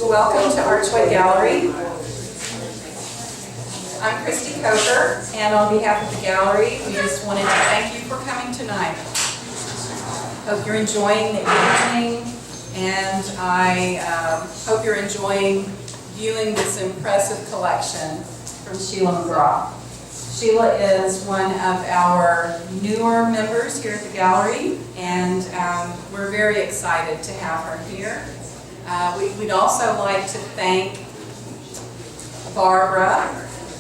Welcome to Archway Gallery. I'm Christy Coker, and on behalf of the gallery, we just wanted to thank you for coming tonight. Hope you're enjoying the evening, and I hope you're enjoying viewing this impressive collection from Sheila McGraw. Sheila is one of our newer members here at the gallery, and we're very excited to have her here. We'd also like to thank Barbara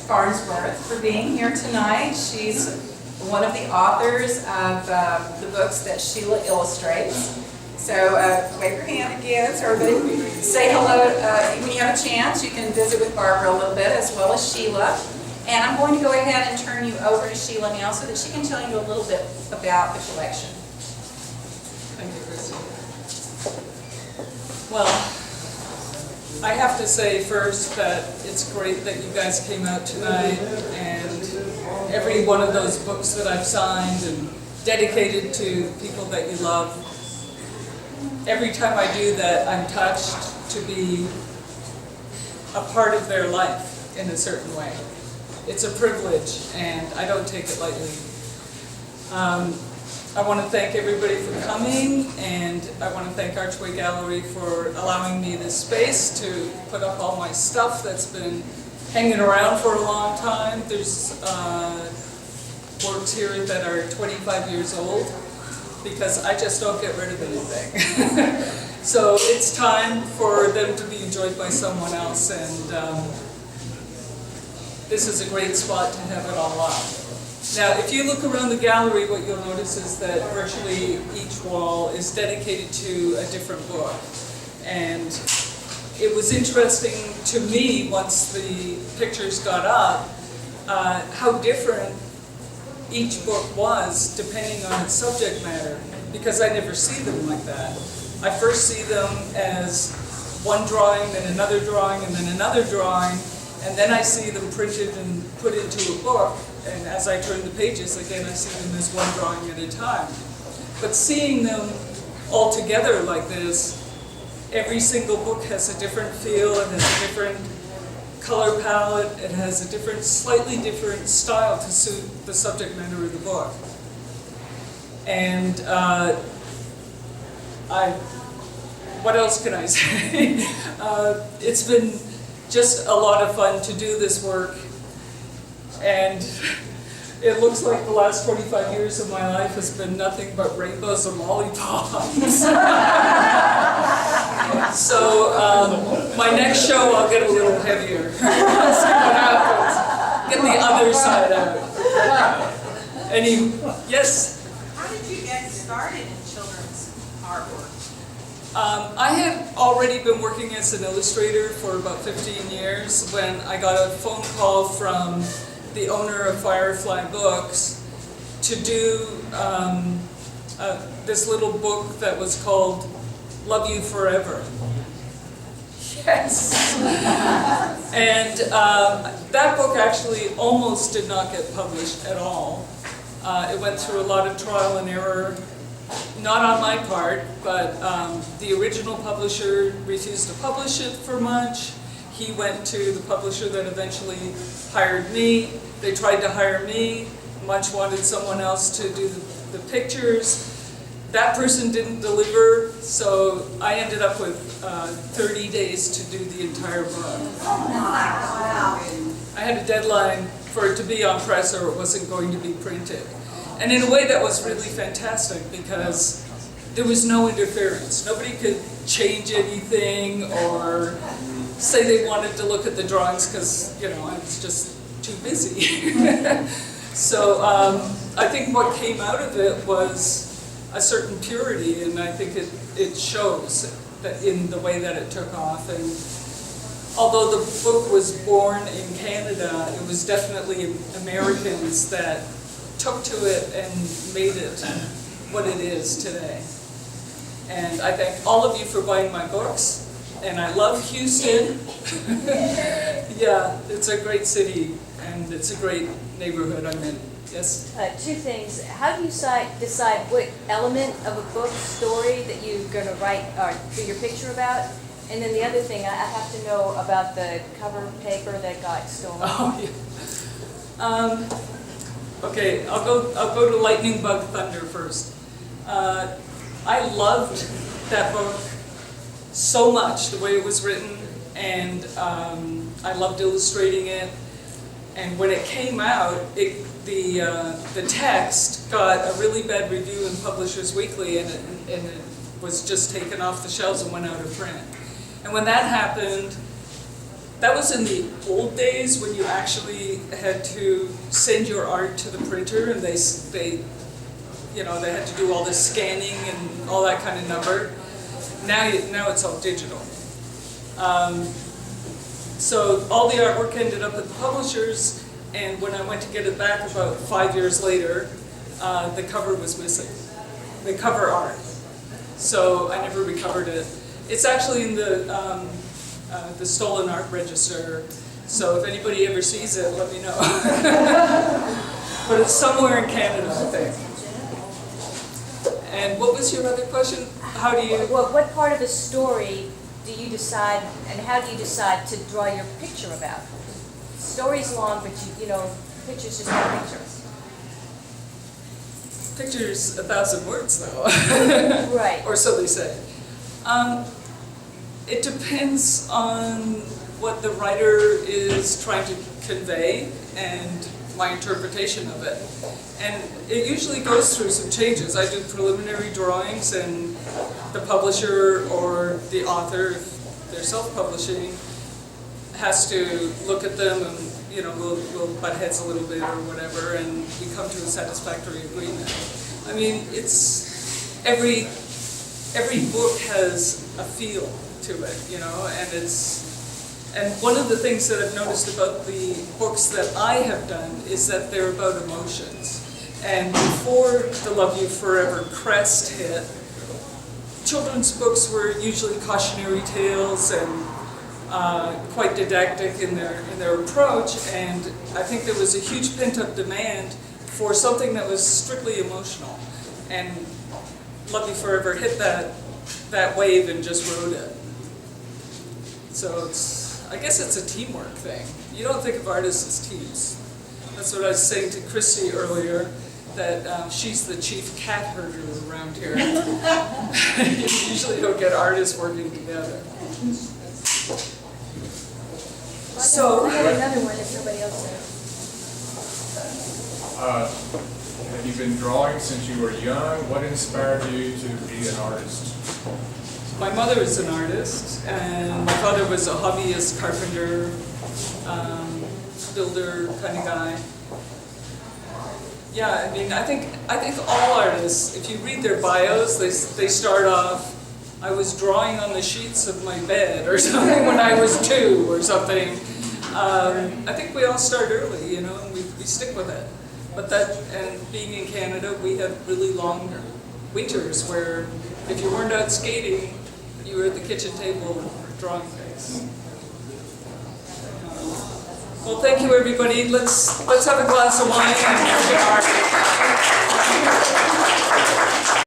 Farnsworth for being here tonight. She's one of the authors of the books that Sheila illustrates. So wave your hand again so everybody say hello. When you have a chance, you can visit with Barbara a little bit, as well as Sheila. And I'm going to go ahead and turn you over to Sheila now so that she can tell you a little bit about the collection. Thank you, Christy. Well, I have to say first that it's great that you guys came out tonight, and every one of those books that I've signed and dedicated to people that you love, every time I do that, I'm touched to be a part of their life in a certain way. It's a privilege, and I don't take it lightly. I want to thank everybody for coming, and I want to thank Archway Gallery for allowing me this space to put up all my stuff that's been hanging around for a long time. There's works here that are 25 years old, because I just don't get rid of anything. So it's time for them to be enjoyed by someone else, and this is a great spot to have it all up. Now, if you look around the gallery, what you'll notice is that virtually each wall is dedicated to a different book. And it was interesting to me, once the pictures got up, how different each book was depending on its subject matter, because I never see them like that. I first see them as one drawing, then another drawing, and then another drawing, and then I see them printed and put into a book, and as I turn the pages, again, I see them as one drawing at a time. But seeing them all together like this, every single book has a different feel, it has a different color palette, it has a different, slightly different style to suit the subject matter of the book. And what else can I say? It's been just a lot of fun to do this work, and it looks like the last 25 years of my life has been nothing but rainbows and lollipops. So my next show I'll get a little heavier. See what happens. Get the other side out. Yes? How did you get started in children's artwork? I had already been working as an illustrator for about 15 years when I got a phone call from the owner of Firefly Books to do this little book that was called Love You Forever. Yes! And that book actually almost did not get published at all. It went through a lot of trial and error. Not on my part, but the original publisher refused to publish it for much. He went to the publisher that eventually hired me. They tried to hire me. Much wanted someone else to do the pictures. That person didn't deliver, so I ended up with 30 days to do the entire book. Wow. I had a deadline for it to be on press or it wasn't going to be printed. And in a way that was really fantastic because there was no interference. Nobody could change anything or say they wanted to look at the drawings because, you know, I was just too busy. So I think what came out of it was a certain purity, and I think it shows that in the way that it took off. And although the book was born in Canada, it was definitely Americans that took to it and made it what it is today. And I thank all of you for buying my books, and I love Houston. Yeah, it's a great city, and it's a great neighborhood I'm in. Yes? Two things. How do you decide what element of a book story that you're going to write or do your picture about? And then the other thing, I have to know about the cover paper that got stolen. Oh, yeah. Okay, I'll go to Lightning Bug Thunder first. I loved that book so much, the way it was written, and I loved illustrating it. And when it came out, the text got a really bad review in Publishers Weekly, and it was just taken off the shelves and went out of print. And when that happened, that was in the old days when you actually had to send your art to the printer, and they had to do all this scanning and all that kind of number. Now it's all digital. So all the artwork ended up at the publishers, and when I went to get it back about 5 years later, the cover was missing, the cover art. So I never recovered it. It's actually in the Stolen Art Register, so if anybody ever sees it, let me know. But it's somewhere in Canada, I think. And what was your other question? How do you... Well, what part of the story do you decide, and how do you decide to draw your picture about? Story's long, but picture's just a picture. Picture's 1,000 words, though. Right. Or so they say. It depends on what the writer is trying to convey and my interpretation of it. And it usually goes through some changes. I do preliminary drawings, and the publisher or the author, if they're self-publishing, has to look at them, and we'll butt heads a little bit or whatever, and we come to a satisfactory agreement. I mean, it's every book has a feel to it, and one of the things that I've noticed about the books that I have done is that they're about emotions. And before the Love You Forever crest hit, children's books were usually cautionary tales and quite didactic in their approach, and I think there was a huge pent-up demand for something that was strictly emotional. And Love You Forever hit that wave and just rode it. So I guess it's a teamwork thing. You don't think of artists as teams. That's what I was saying to Christy earlier, that she's the chief cat herder around here. You usually don't get artists working together. So, I have another one if nobody else does. Have you been drawing since you were young? What inspired you to be an artist? my mother is an artist, and my father was a hobbyist carpenter, builder kind of guy. Yeah, I mean, I think all artists, if you read their bios, they start off, I was drawing on the sheets of my bed or something when I was 2 or something. I think we all start early, you know, and we stick with it. But and being in Canada, we have really long winters where if you weren't out skating, you were at the kitchen table drawing things. Well, thank you, everybody. Let's have a glass of wine and